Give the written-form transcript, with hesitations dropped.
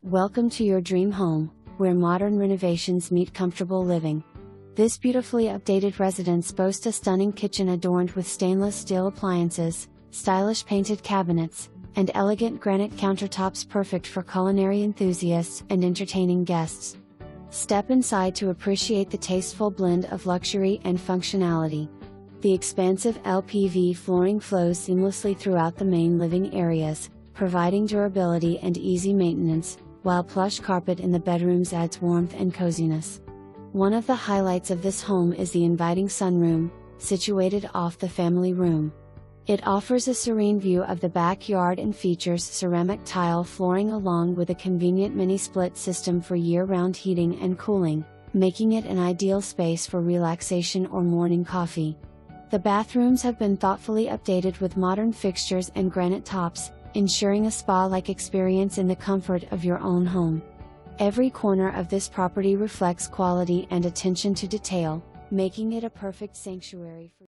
Welcome to your dream home, where modern renovations meet comfortable living. This beautifully updated residence boasts a stunning kitchen adorned with stainless steel appliances, stylish painted cabinets, and elegant granite countertops perfect for culinary enthusiasts and entertaining guests. Step inside to appreciate the tasteful blend of luxury and functionality. The expansive LPV flooring flows seamlessly throughout the main living areas, providing durability and easy maintenance, while plush carpet in the bedrooms adds warmth and coziness. One of the highlights of this home is the inviting sunroom, situated off the family room. It offers a serene view of the backyard and features ceramic tile flooring along with a convenient mini-split system for year-round heating and cooling, making it an ideal space for relaxation or morning coffee. The bathrooms have been thoughtfully updated with modern fixtures and granite tops, ensuring a spa-like experience in the comfort of your own home. Every corner of this property reflects quality and attention to detail, making it a perfect sanctuary for